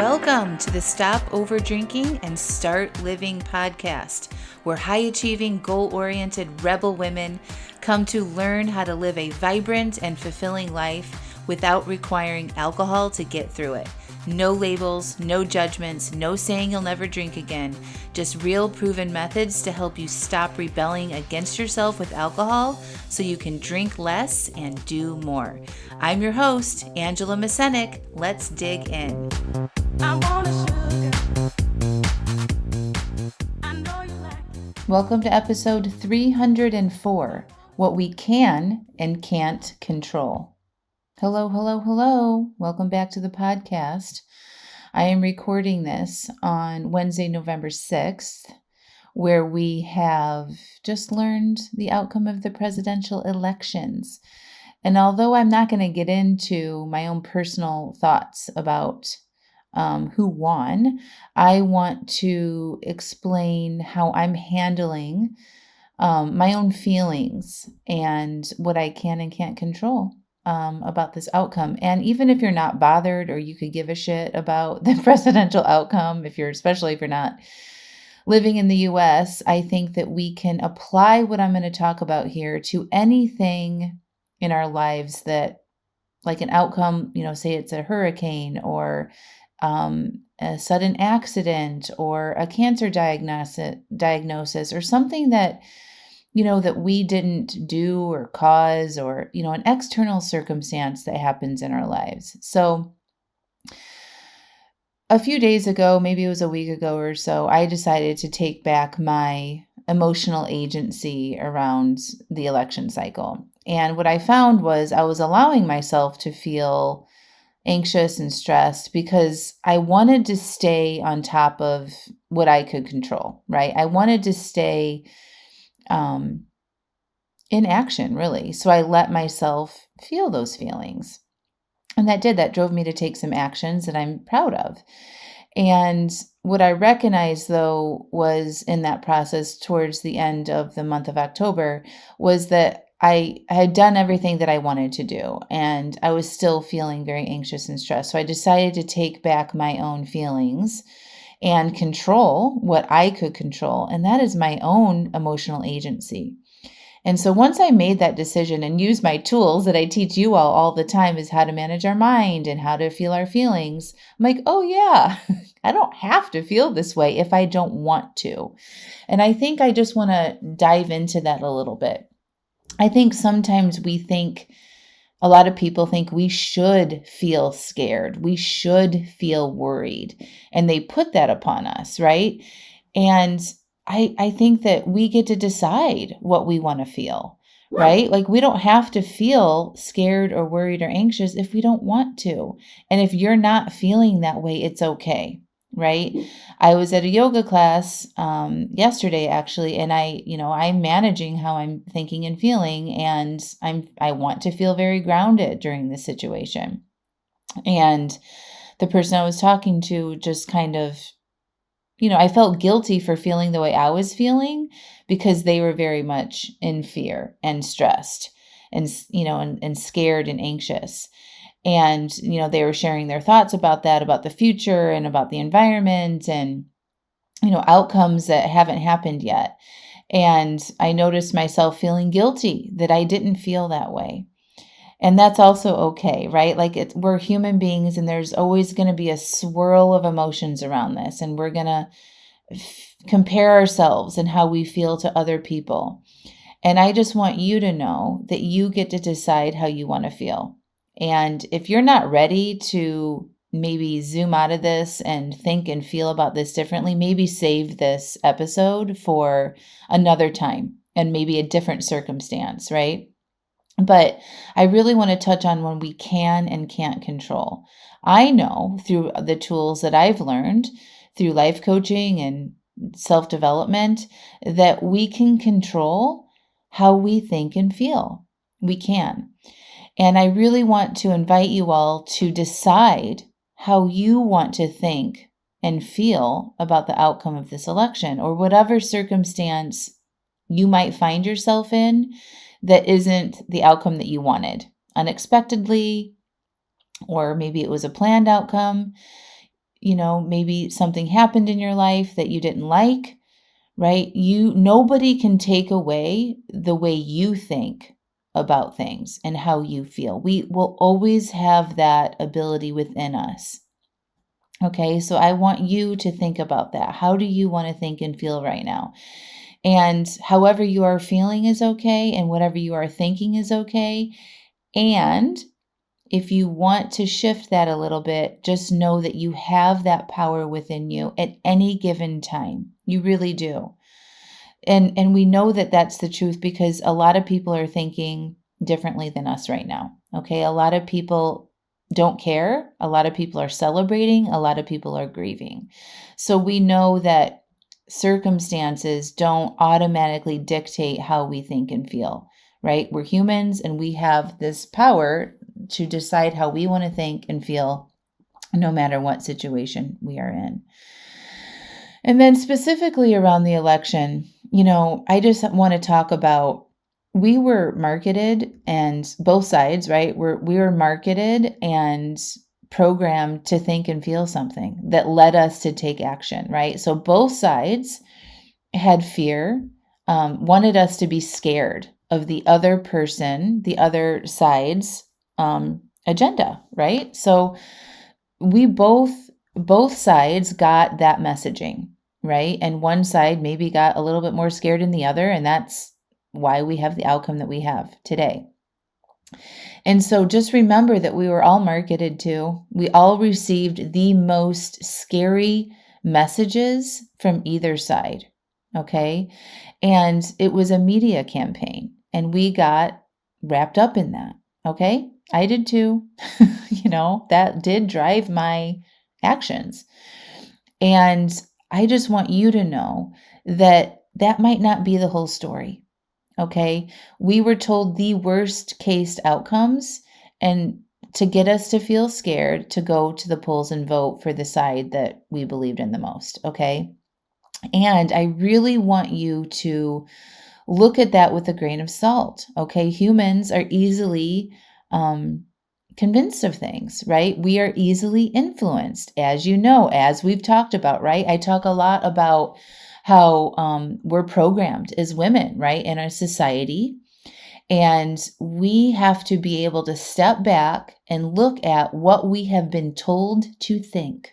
Welcome to the Stop Overdrinking and Start Living podcast, where high-achieving, goal-oriented rebel women come to learn how to live a vibrant and fulfilling life without requiring alcohol to get through it. No labels, no judgments, no saying you'll never drink again. Just real proven methods to help you stop rebelling against yourself with alcohol so you can drink less and do more. I'm your host, Angela Mascenik. Let's dig in. Welcome to episode 304, What We Can and Can't Control. Hello. Welcome back to the podcast. I am recording this on Wednesday, November 6th, where we have just learned the outcome of the presidential elections. And although I'm not going to get into my own personal thoughts about who won, I want to explain how I'm handling my own feelings and what I can and can't control about this outcome. And even if you're not bothered or you could give a shit about the presidential outcome, especially if you're not living in the US, I think that we can apply what I'm going to talk about here to anything in our lives that, like an outcome, say it's a hurricane or a sudden accident or a cancer diagnosis or something that that we didn't do or cause, or, an external circumstance that happens in our lives. So a few days ago, maybe it was a week ago or so, I decided to take back my emotional agency around the election cycle. And what I found was I was allowing myself to feel anxious and stressed because I wanted to stay on top of what I could control, right? I wanted to stay in action, really. So I let myself feel those feelings. And that drove me to take some actions that I'm proud of. And what I recognized, though, was in that process towards the end of the month of October, was that I had done everything that I wanted to do, and I was still feeling very anxious and stressed. So I decided to take back my own feelings and control what I could control, and that is my own emotional agency. And so once I made that decision and used my tools that I teach you all the time, is how to manage our mind and how to feel our feelings, I'm like, oh yeah, I don't have to feel this way if I don't want to. And I think I just want to dive into that a little bit. I think sometimes a lot of people think we should feel scared. We should feel worried. And they put that upon us, right? And I think that we get to decide what we want to feel, right? Like, we don't have to feel scared or worried or anxious if we don't want to. And if you're not feeling that way, it's okay, right? I was at a yoga class yesterday, actually, and I'm managing how I'm thinking and feeling, and I want to feel very grounded during this situation. And the person I was talking to just kind of, I felt guilty for feeling the way I was feeling because they were very much in fear and stressed and, and scared and anxious. And, they were sharing their thoughts about that, about the future and about the environment and, outcomes that haven't happened yet. And I noticed myself feeling guilty that I didn't feel that way. And that's also okay, right? Like, we're human beings, and there's always going to be a swirl of emotions around this. And we're going to compare ourselves and how we feel to other people. And I just want you to know that you get to decide how you want to feel. And if you're not ready to maybe zoom out of this and think and feel about this differently, maybe save this episode for another time and maybe a different circumstance, right? But I really want to touch on when we can and can't control. I know through the tools that I've learned through life coaching and self-development that we can control how we think and feel. We can. And I really want to invite you all to decide how you want to think and feel about the outcome of this election, or whatever circumstance you might find yourself in that isn't the outcome that you wanted unexpectedly, or maybe it was a planned outcome. maybe something happened in your life that you didn't like, right? Nobody can take away the way you think about things and how you feel. We will always have that ability within us. Okay, so I want you to think about that. How do you want to think and feel right now? And however you are feeling is okay, and whatever you are thinking is okay. And if you want to shift that a little bit, just know that you have that power within you at any given time. You really do. And we know that that's the truth because a lot of people are thinking differently than us right now. Okay, a lot of people don't care. A lot of people are celebrating. A lot of people are grieving. So we know that circumstances don't automatically dictate how we think and feel, right? We're humans and we have this power to decide how we want to think and feel no matter what situation we are in. And then specifically around the election, I just want to talk about we were marketed and both sides, right? We were marketed and programmed to think and feel something that led us to take action, right? So both sides had fear, wanted us to be scared of the other person, the other side's agenda, right? So we both sides got that messaging, right? And one side maybe got a little bit more scared than the other, and that's why we have the outcome that we have today. And so just remember that we were all marketed to. We all received the most scary messages from either side, okay? And it was a media campaign, and we got wrapped up in that, okay? I did too. That did drive my actions. And I just want you to know that that might not be the whole story. Okay. We were told the worst case outcomes and to get us to feel scared to go to the polls and vote for the side that we believed in the most. Okay. And I really want you to look at that with a grain of salt. Okay. Humans are easily convinced of things, right? We are easily influenced, as you know, as we've talked about, right? I talk a lot about how we're programmed as women, right, in our society. And we have to be able to step back and look at what we have been told to think.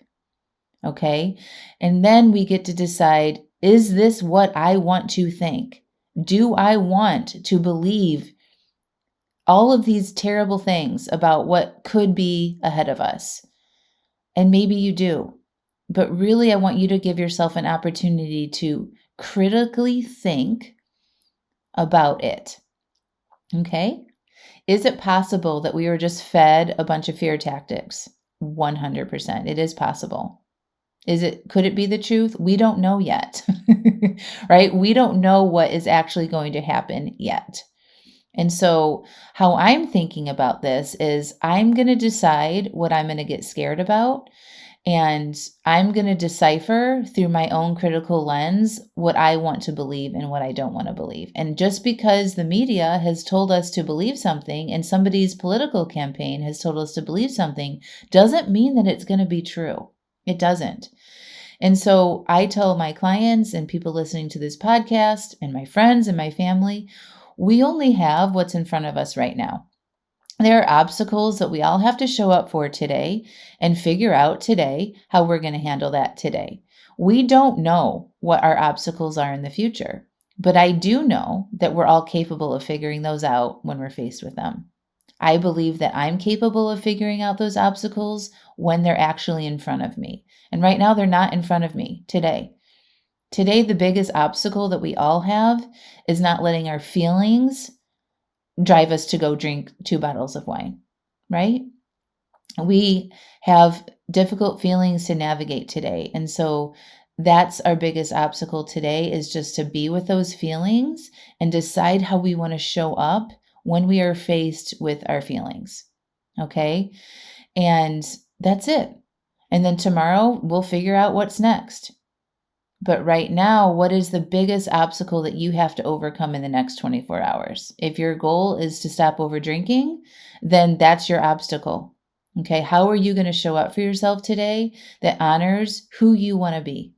Okay. And then we get to decide, is this what I want to think? Do I want to believe all of these terrible things about what could be ahead of us? And maybe you do. But really, I want you to give yourself an opportunity to critically think about it. Okay? Is it possible that we were just fed a bunch of fear tactics? 100%. It is possible. Could it be the truth? We don't know yet, right? We don't know what is actually going to happen yet. And so how I'm thinking about this is I'm going to decide what I'm going to get scared about. And I'm going to decipher through my own critical lens what I want to believe and what I don't want to believe. And just because the media has told us to believe something and somebody's political campaign has told us to believe something doesn't mean that it's going to be true. It doesn't. And so I tell my clients and people listening to this podcast and my friends and my family, we only have what's in front of us right now. There are obstacles that we all have to show up for today and figure out today how we're going to handle that today. We don't know what our obstacles are in the future, but I do know that we're all capable of figuring those out when we're faced with them. I believe that I'm capable of figuring out those obstacles when they're actually in front of me. And right now, they're not in front of me today. Today, the biggest obstacle that we all have is not letting our feelings drive us to go drink 2 bottles of wine, right? We have difficult feelings to navigate today. And so that's our biggest obstacle today is just to be with those feelings and decide how we want to show up when we are faced with our feelings. Okay. And that's it. And then tomorrow we'll figure out what's next. But right now, what is the biggest obstacle that you have to overcome in the next 24 hours? If your goal is to stop over drinking, then that's your obstacle. Okay, how are you going to show up for yourself today that honors who you want to be?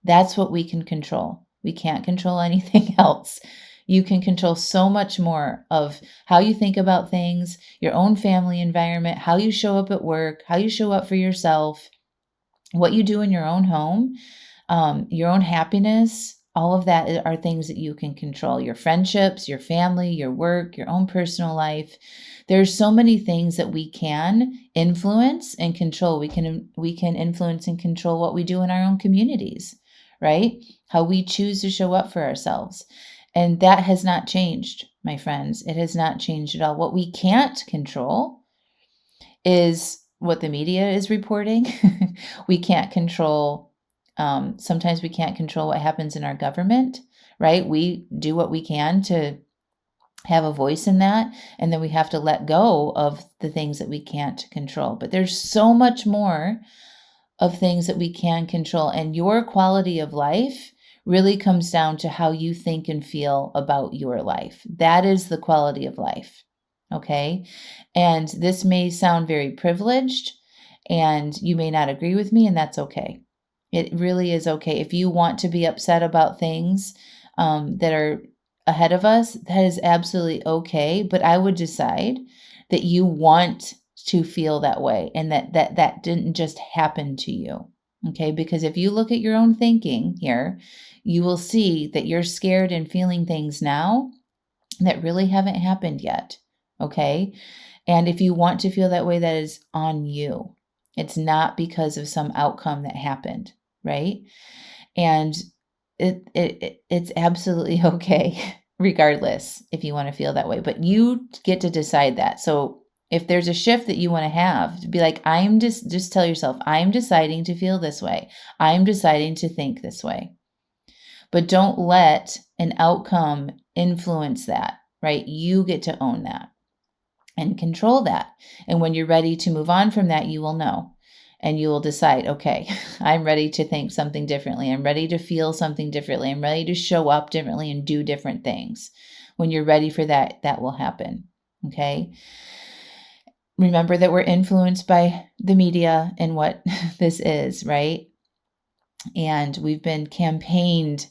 That's what we can control. We can't control anything else. You can control so much more of how you think about things, your own family environment, how you show up at work, how you show up for yourself, what you do in your own home, your own happiness. All of that are things that you can control. Your friendships, your family, your work, your own personal life. There's so many things that we can influence and control. We can influence and control what we do in our own communities, right? How we choose to show up for ourselves. And that has not changed, my friends. It has not changed at all. What we can't control is what the media is reporting. We can't control, sometimes we can't control what happens in our government, right? We do what we can to have a voice in that, and then we have to let go of the things that we can't control. But there's so much more of things that we can control, and your quality of life really comes down to how you think and feel about your life. That is the quality of life. Okay. And this may sound very privileged, and you may not agree with me, and that's okay. It really is okay. If you want to be upset about things that are ahead of us, that is absolutely okay. But I would decide that you want to feel that way, and that didn't just happen to you. Okay. Because if you look at your own thinking here, you will see that you're scared and feeling things now that really haven't happened yet. Okay. And if you want to feel that way, that is on you. It's not because of some outcome that happened, right? And it's absolutely okay, regardless, if you want to feel that way. But you get to decide that. So if there's a shift that you want to have, to be like, I'm just tell yourself, I'm deciding to feel this way. I'm deciding to think this way. But don't let an outcome influence that, right? You get to own that and control that. And when you're ready to move on from that, you will know. And you will decide, okay, I'm ready to think something differently. I'm ready to feel something differently. I'm ready to show up differently and do different things. When you're ready for that, that will happen. Okay. Remember that we're influenced by the media and what this is, right? And we've been campaigned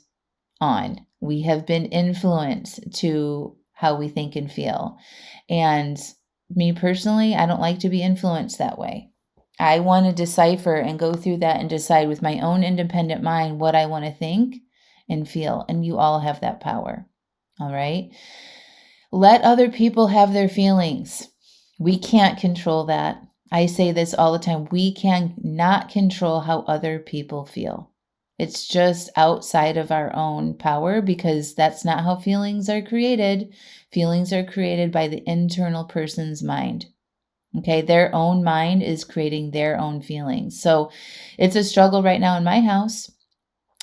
on. We have been influenced to how we think and feel. And me personally, I don't like to be influenced that way. I want to decipher and go through that and decide with my own independent mind what I want to think and feel. And you all have that power. All right. Let other people have their feelings. We can't control that. I say this all the time. We can not control how other people feel. It's just outside of our own power, because that's not how feelings are created. Feelings are created by the internal person's mind. Okay, their own mind is creating their own feelings. So it's a struggle right now in my house.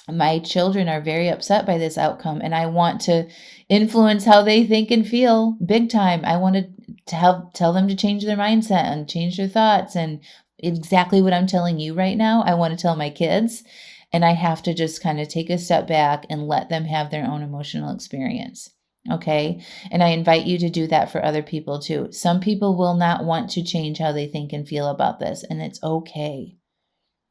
My children are very upset by this outcome, and I want to influence how they think and feel big time. I want to help tell them to change their mindset and change their thoughts, and exactly what I'm telling you right now, I want to tell my kids, and I have to just kind of take a step back and let them have their own emotional experience. Okay. And I invite you to do that for other people too. Some people will not want to change how they think and feel about this, and it's okay.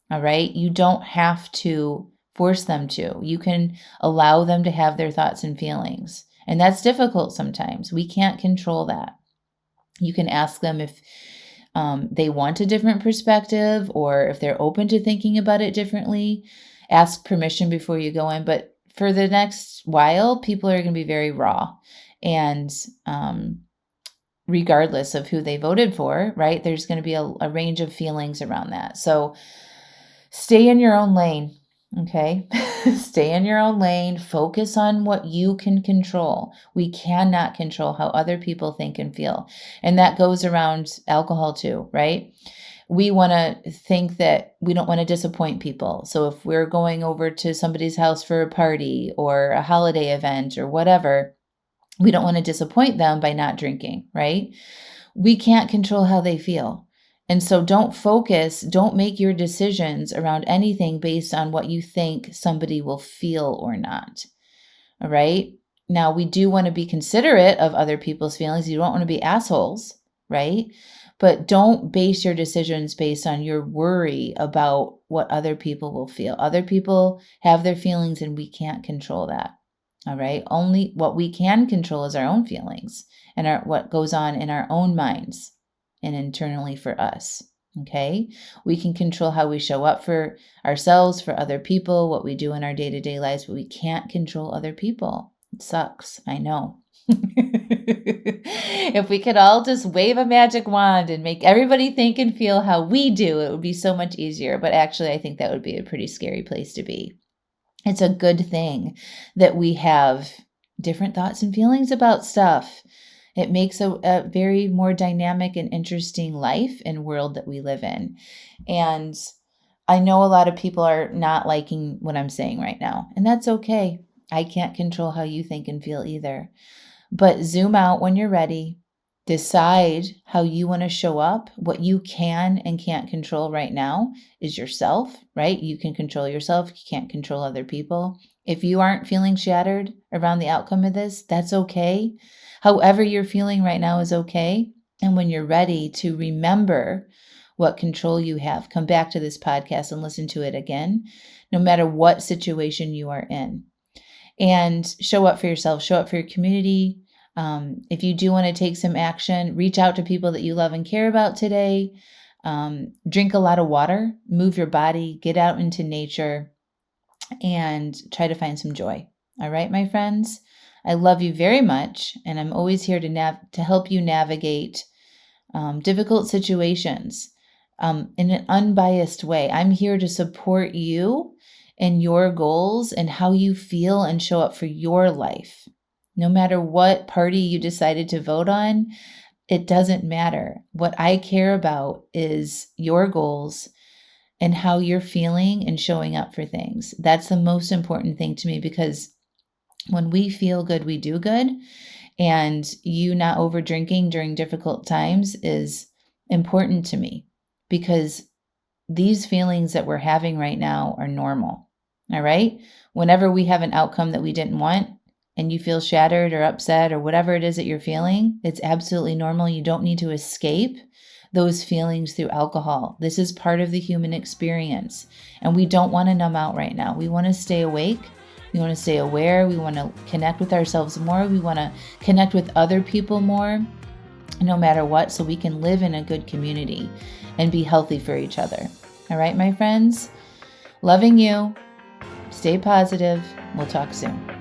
All right. You don't have to force them to. You can allow them to have their thoughts and feelings. And that's difficult sometimes. We can't control that. You can ask them if they want a different perspective, or if they're open to thinking about it differently. Ask permission before you go in. But for the next while, people are going to be very raw. And regardless of who they voted for, right, there's going to be a range of feelings around that. So stay in your own lane. Okay. Stay in your own lane. Focus on what you can control. We cannot control how other people think and feel. And that goes around alcohol too, right? We want to think that we don't want to disappoint people. So if we're going over to somebody's house for a party or a holiday event or whatever, we don't want to disappoint them by not drinking, right? We can't control how they feel. And so don't make your decisions around anything based on what you think somebody will feel or not. All right. Now, we do want to be considerate of other people's feelings. You don't want to be assholes, right? But don't base your decisions based on your worry about what other people will feel. Other people have their feelings and we can't control that. All right. Only what we can control is our own feelings and what goes on in our own minds and internally for us. Okay. We can control how we show up for ourselves, for other people, what we do in our day-to-day lives, but we can't control other people. It sucks. I know. If we could all just wave a magic wand and make everybody think and feel how we do, it would be so much easier. But actually, I think that would be a pretty scary place to be. It's a good thing that we have different thoughts and feelings about stuff. It makes a very more dynamic and interesting life and world that we live in. And I know a lot of people are not liking what I'm saying right now, and that's okay. I can't control how you think and feel either. But zoom out when you're ready. Decide how you want to show up. What you can and can't control right now is yourself, right? You can control yourself. You can't control other people. If you aren't feeling shattered around the outcome of this, that's okay. However you're feeling right now is okay. And when you're ready to remember what control you have, come back to this podcast and listen to it again, no matter what situation you are in. And show up for yourself, show up for your community. If you do want to take some action, reach out to people that you love and care about today. Drink a lot of water, move your body, get out into nature, and try to find some joy. All right, my friends, I love you very much, and I'm always here to help you navigate difficult situations in an unbiased way. I'm here to support you and your goals and how you feel and show up for your life. No matter what party you decided to vote on, it doesn't matter. What I care about is your goals and how you're feeling and showing up for things. That's the most important thing to me, because when we feel good, we do good. And you not over drinking during difficult times is important to me, because these feelings that we're having right now are normal. All right. Whenever we have an outcome that we didn't want and you feel shattered or upset or whatever it is that you're feeling, it's absolutely normal. You don't need to escape those feelings through alcohol. This is part of the human experience. And we don't want to numb out right now. We want to stay awake. We want to stay aware. We want to connect with ourselves more. We want to connect with other people more, no matter what, so we can live in a good community and be healthy for each other. All right, my friends, loving you. Stay positive. We'll talk soon.